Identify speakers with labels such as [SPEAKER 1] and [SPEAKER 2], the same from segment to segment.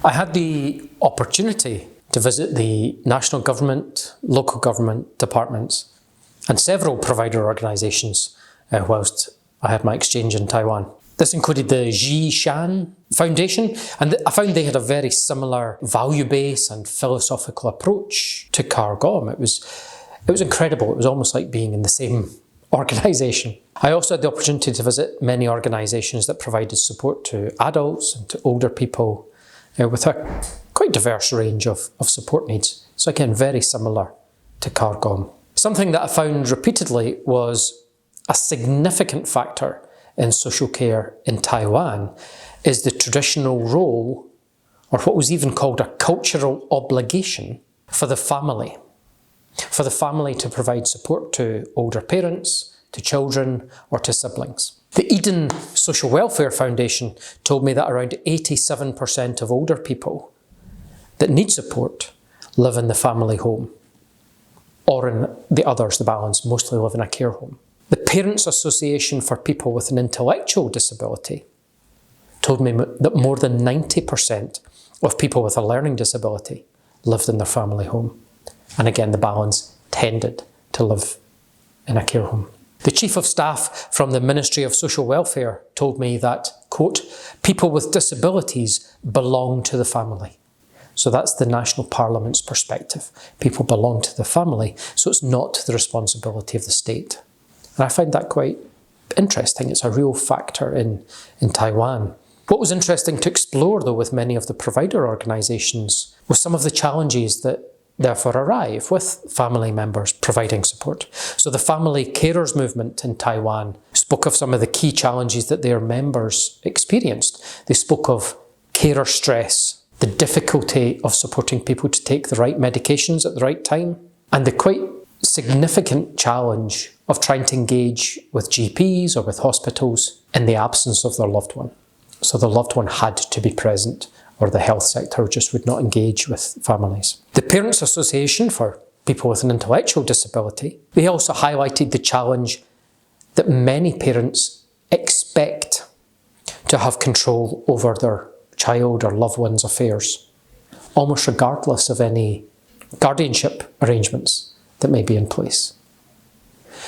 [SPEAKER 1] I had the opportunity to visit the national government, local government departments and several provider organisations whilst I had my exchange in Taiwan. This included the Ji Shan Foundation, and I found they had a very similar value base and philosophical approach to Cargom. It was incredible. It was almost like being in the same organisation. I also had the opportunity to visit many organisations that provided support to adults and to older people with a quite diverse range of support needs. So again, very similar to Cargom. Something that I found repeatedly was a significant factor in social care in Taiwan is the traditional role, or what was even called a cultural obligation, for the family. For the family to provide support to older parents, to children, or to siblings. The Eden Social Welfare Foundation told me that around 87% of older people that need support live in the family home, or in the others, the balance, mostly live in a care home. The Parents Association for People with an Intellectual Disability told me that more than 90% of people with a learning disability lived in their family home. And again, the balance tended to live in a care home. The Chief of Staff from the Ministry of Social Welfare told me that, quote, people with disabilities belong to the family. So that's the National Parliament's perspective. People belong to the family, so it's not the responsibility of the state. And I find that quite interesting. It's a real factor in Taiwan. What was interesting to explore, though, with many of the provider organisations was some of the challenges that therefore arrive with family members providing support. So the family carers movement in Taiwan spoke of some of the key challenges that their members experienced. They spoke of carer stress, the difficulty of supporting people to take the right medications at the right time, and the quite significant challenge of trying to engage with GPs or with hospitals in the absence of their loved one. So the loved one had to be present, or the health sector just would not engage with families. The Parents Association for People with an Intellectual Disability, they also highlighted the challenge that many parents expect to have control over their child or loved one's affairs, almost regardless of any guardianship arrangements that may be in place.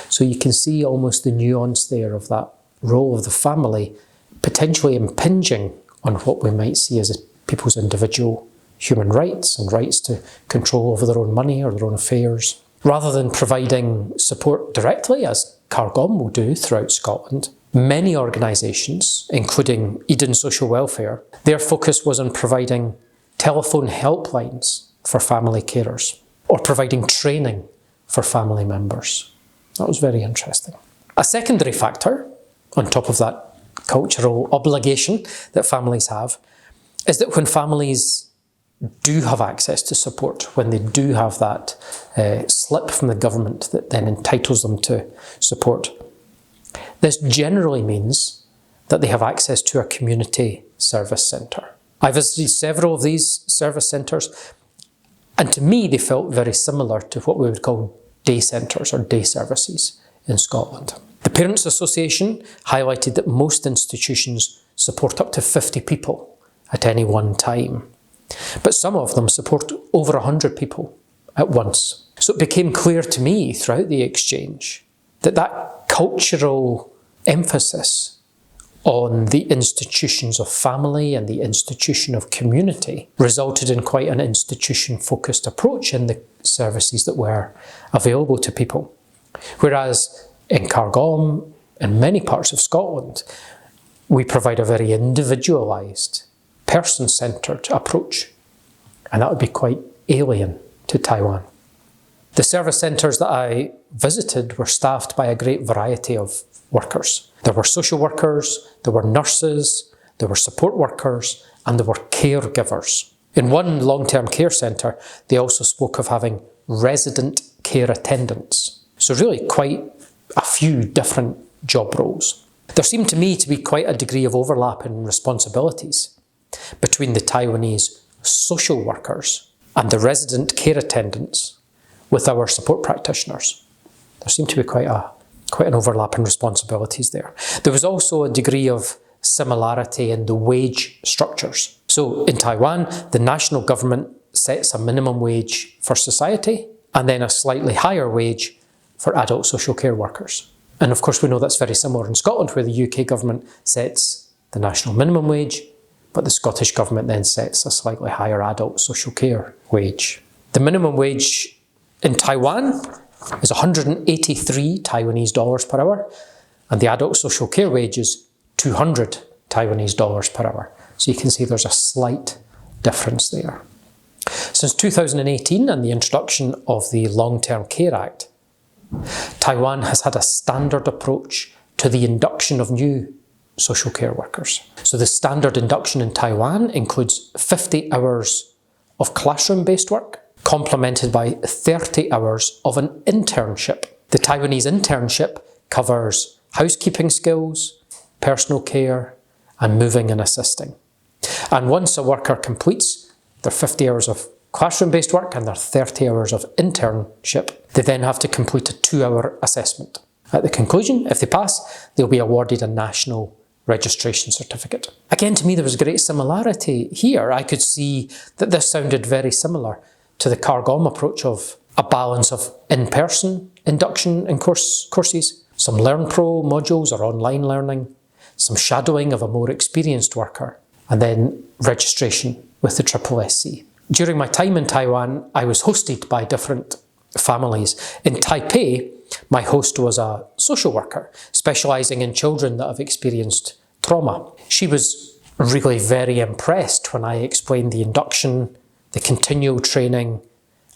[SPEAKER 1] So you can see almost the nuance there of that role of the family potentially impinging on what we might see as people's individual human rights and rights to control over their own money or their own affairs. Rather than providing support directly, as Cargom will do throughout Scotland, many organisations, including Eden Social Welfare, their focus was on providing telephone helplines for family carers, or providing training for family members. That was very interesting. A secondary factor, on top of that cultural obligation that families have, is that when families do have access to support, when they do have that slip from the government that then entitles them to support, this generally means that they have access to a community service centre. I visited several of these service centres, and to me they felt very similar to what we would call day centres or day services in Scotland. The Parents Association highlighted that most institutions support up to 50 people at any one time, but some of them support over 100 people at once. So it became clear to me throughout the exchange that that cultural emphasis on the institutions of family and the institution of community resulted in quite an institution-focused approach in the services that were available to people. Whereas in Cargom, in many parts of Scotland, we provide a very individualised, person-centred approach, and that would be quite alien to Taiwan. The service centres that I visited were staffed by a great variety of workers. There were social workers, there were nurses, there were support workers, and there were caregivers. In one long-term care centre, they also spoke of having resident care attendants. So really quite a few different job roles. There seemed to me to be quite a degree of overlap in responsibilities between the Taiwanese social workers and the resident care attendants with our support practitioners. There seemed to be quite an overlap in responsibilities there. There was also a degree of similarity in the wage structures. So in Taiwan, the national government sets a minimum wage for society and then a slightly higher wage for adult social care workers. And of course we know that's very similar in Scotland, where the UK government sets the national minimum wage, but the Scottish government then sets a slightly higher adult social care wage. The minimum wage in Taiwan is 183 Taiwanese dollars per hour, and the adult social care wage is 200 Taiwanese dollars per hour. So you can see there's a slight difference there. Since 2018 and the introduction of the Long-Term Care Act, Taiwan has had a standard approach to the induction of new social care workers. So the standard induction in Taiwan includes 50 hours of classroom-based work, complemented by 30 hours of an internship. The Taiwanese internship covers housekeeping skills, personal care, and moving and assisting. And once a worker completes their 50 hours of classroom-based work and their 30 hours of internship, they then have to complete a 2-hour assessment. At the conclusion, if they pass, they'll be awarded a national registration certificate. Again, to me, there was great similarity here. I could see that this sounded very similar to the Kargom approach of a balance of in-person induction in courses, some LearnPro modules or online learning, some shadowing of a more experienced worker, and then registration with the SSSC. During my time in Taiwan, I was hosted by different families. In Taipei, my host was a social worker specialising in children that have experienced trauma. She was really very impressed when I explained the induction, the continual training,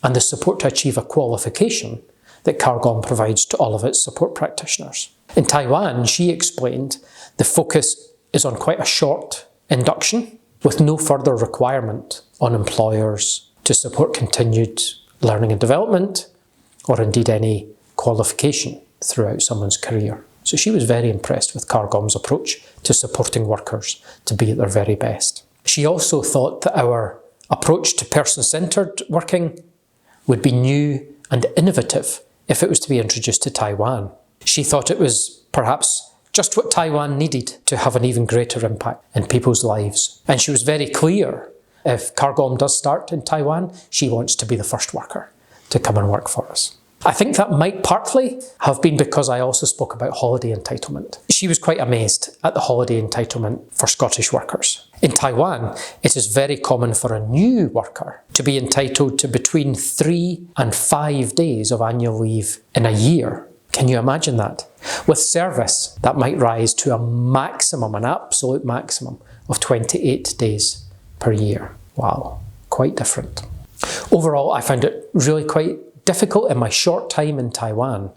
[SPEAKER 1] and the support to achieve a qualification that Kargom provides to all of its support practitioners. In Taiwan, she explained the focus is on quite a short induction with no further requirement on employers to support continued learning and development or indeed any qualification throughout someone's career. So she was very impressed with Kargom's approach to supporting workers to be at their very best. She also thought that our approach to person-centred working would be new and innovative if it was to be introduced to Taiwan. She thought it was perhaps just what Taiwan needed to have an even greater impact in people's lives. And she was very clear, if Kargom does start in Taiwan, she wants to be the first worker to come and work for us. I think that might partly have been because I also spoke about holiday entitlement. She was quite amazed at the holiday entitlement for Scottish workers. In Taiwan, it is very common for a new worker to be entitled to between 3 and 5 days of annual leave in a year. Can you imagine that? With service, that might rise to a maximum, an absolute maximum of 28 days per year. Wow, quite different. Overall, I found it really quite difficult in my short time in Taiwan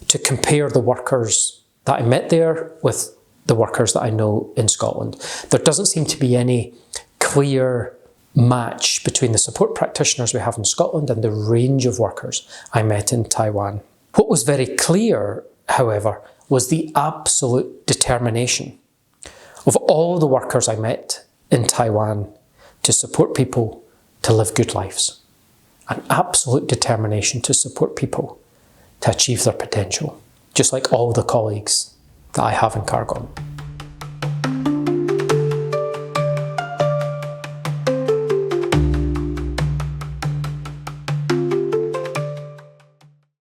[SPEAKER 1] to compare the workers that I met there with the workers that I know in Scotland. There doesn't seem to be any clear match between the support practitioners we have in Scotland and the range of workers I met in Taiwan. What was very clear, however, was the absolute determination of all the workers I met in Taiwan to support people to live good lives. An absolute determination to support people to achieve their potential, just like all the colleagues that I have in Kargom.